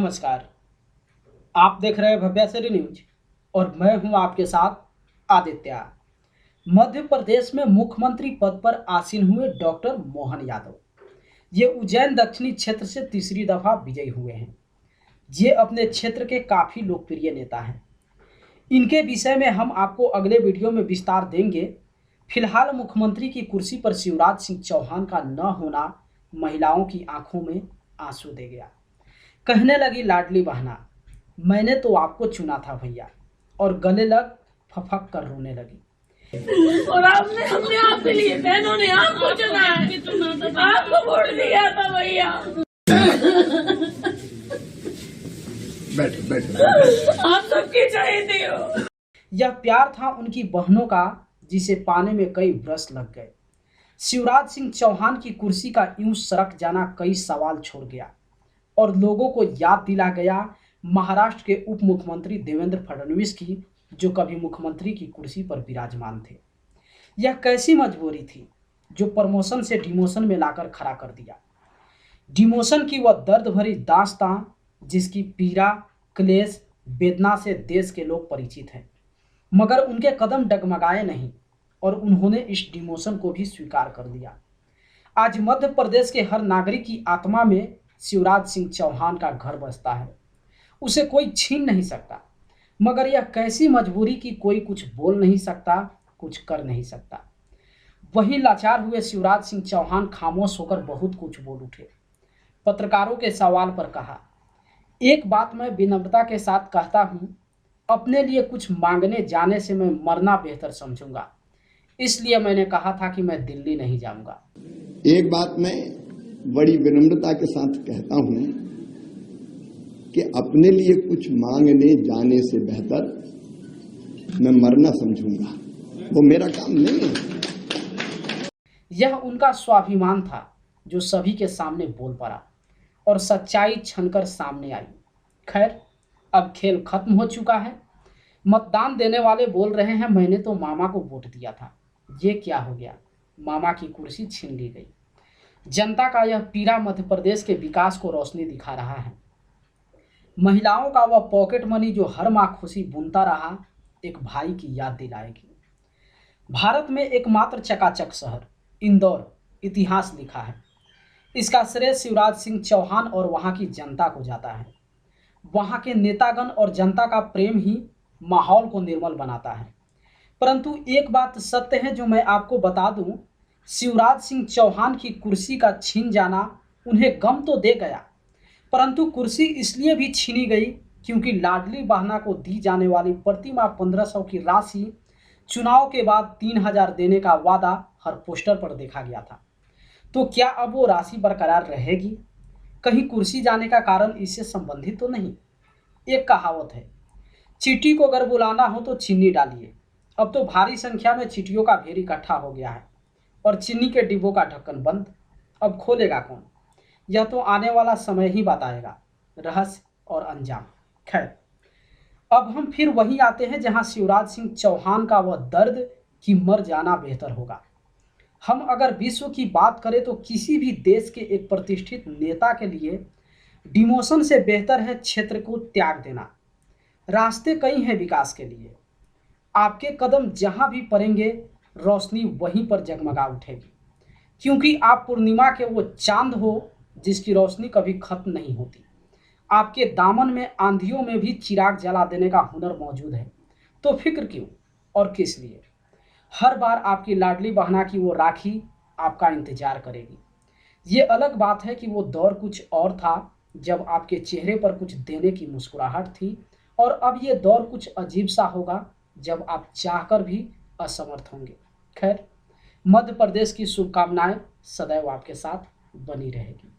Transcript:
नमस्कार। आप देख रहे हैं भव्यासरी न्यूज और मैं हूं आपके साथ आदित्य। मध्य प्रदेश में मुख्यमंत्री पद पर आसीन हुए डॉक्टर मोहन यादव ये उज्जैन दक्षिणी क्षेत्र से तीसरी दफा विजयी हुए हैं। ये अपने क्षेत्र के काफी लोकप्रिय नेता हैं। इनके विषय में हम आपको अगले वीडियो में विस्तार देंगे। फिलहाल मुख्यमंत्री की कुर्सी पर शिवराज सिंह चौहान का न होना महिलाओं की आंखों में आंसू दे गया। कहने लगी लाडली बहना, मैंने तो आपको चुना था भैया, और गले लग फफक कर रोने लगी। और आपने हमने आपके लिए बहनों ने आपको चुना है, आपको वोट दिया था भैया। आप सबके चाहते हो। यह प्यार था उनकी बहनों का जिसे पाने में कई वर्ष लग गए। शिवराज सिंह चौहान की कुर्सी का यूं सरक जाना कई सवाल छोड़ गया और लोगों को याद दिला गया महाराष्ट्र के उप मुख्यमंत्री देवेंद्र फडणवीस की, जो कभी मुख्यमंत्री की कुर्सी पर विराजमान थे। यह कैसी मजबूरी थी जो प्रमोशन से डिमोशन में लाकर खड़ा कर दिया। डिमोशन की वह दर्द भरी दास्तां जिसकी पीड़ा, क्लेश, वेदना से देश के लोग परिचित हैं, मगर उनके कदम डगमगाए नहीं और उन्होंने इस डिमोशन को भी स्वीकार कर लिया। आज मध्य प्रदेश के हर नागरिक की आत्मा में शिवराज सिंह चौहान का घर बसता है। उसे कोई छीन नहीं सकता, मगर यह कैसी मजबूरी कि कोई कुछ बोल नहीं सकता, कुछ कर नहीं सकता। वहीं लाचार हुए शिवराज सिंह चौहान खामोश होकर बहुत कुछ बोल उठे। पत्रकारों के सवाल पर कहा, एक बात मैं विनम्रता के साथ कहता हूं, अपने लिए कुछ मांगने जाने से मैं मरना बेहतर समझूंगा, इसलिए मैंने कहा था कि मैं दिल्ली नहीं जाऊंगा। एक बात मैं बड़ी विनम्रता के साथ कहता हूं कि अपने लिए कुछ मांगने जाने से बेहतर मैं मरना समझूंगा, वो मेरा काम नहीं है। यह उनका स्वाभिमान था जो सभी के सामने बोल पड़ा और सच्चाई छनकर सामने आई। खैर, अब खेल खत्म हो चुका है। मतदान देने वाले बोल रहे हैं, मैंने तो मामा को वोट दिया था। ये क्या हो गया? मामा की कुर्सी छीन ली गई। जनता का यह पीड़ा मध्य प्रदेश के विकास को रोशनी दिखा रहा है। महिलाओं का वह पॉकेट मनी जो हर माह खुशी बुनता रहा, एक भाई की याद दिलाएगी। भारत में एकमात्र चकाचक शहर इंदौर इतिहास लिखा है। इसका श्रेय शिवराज सिंह चौहान और वहां की जनता को जाता है। वहां के नेतागण और जनता का प्रेम ही माहौल को निर्मल बनाता है। परंतु एक बात सत्य है जो मैं आपको बता दूं, शिवराज सिंह चौहान की कुर्सी का छीन जाना उन्हें गम तो दे गया, परंतु कुर्सी इसलिए भी छीनी गई क्योंकि लाडली बहना को दी जाने वाली प्रति माह 1500 की राशि चुनाव के बाद 3000 देने का वादा हर पोस्टर पर देखा गया था। तो क्या अब वो राशि बरकरार रहेगी? कहीं कुर्सी जाने का कारण इससे संबंधित तो नहीं? एक कहावत है, चींटी को अगर बुलाना हो तो चीनी डालिए। अब तो भारी संख्या में चींटियों का ढेर इकट्ठा हो गया है और चीनी के डिब्बों का ढक्कन बंद। अब खोलेगा कौन? यह तो आने वाला समय ही बताएगा रहस्य और अंजाम। खैर, अब हम फिर वहीं आते हैं जहां शिवराज सिंह चौहान का वह दर्द कि मर जाना बेहतर होगा। हम अगर विश्व की बात करें तो किसी भी देश के एक प्रतिष्ठित नेता के लिए डिमोशन से बेहतर है क्षेत्र को त्याग देना। रास्ते कई हैं विकास के लिए। आपके कदम जहां भी पड़ेंगे, रोशनी वहीं पर जगमगा उठेगी, क्योंकि आप पूर्णिमा के वो चांद हो जिसकी रोशनी कभी खत्म नहीं होती। आपके दामन में आंधियों में भी चिराग जला देने का हुनर मौजूद है। तो फिक्र क्यों और किस लिए? हर बार आपकी लाडली बहना की वो राखी आपका इंतजार करेगी। ये अलग बात है कि वो दौर कुछ और था जब आपके चेहरे पर कुछ देने की मुस्कुराहट थी, और अब ये दौर कुछ अजीब सा होगा जब आप चाहकर भी असमर्थ होंगे। खैर, मध्य प्रदेश की शुभकामनाएं सदैव आपके साथ बनी रहेगी।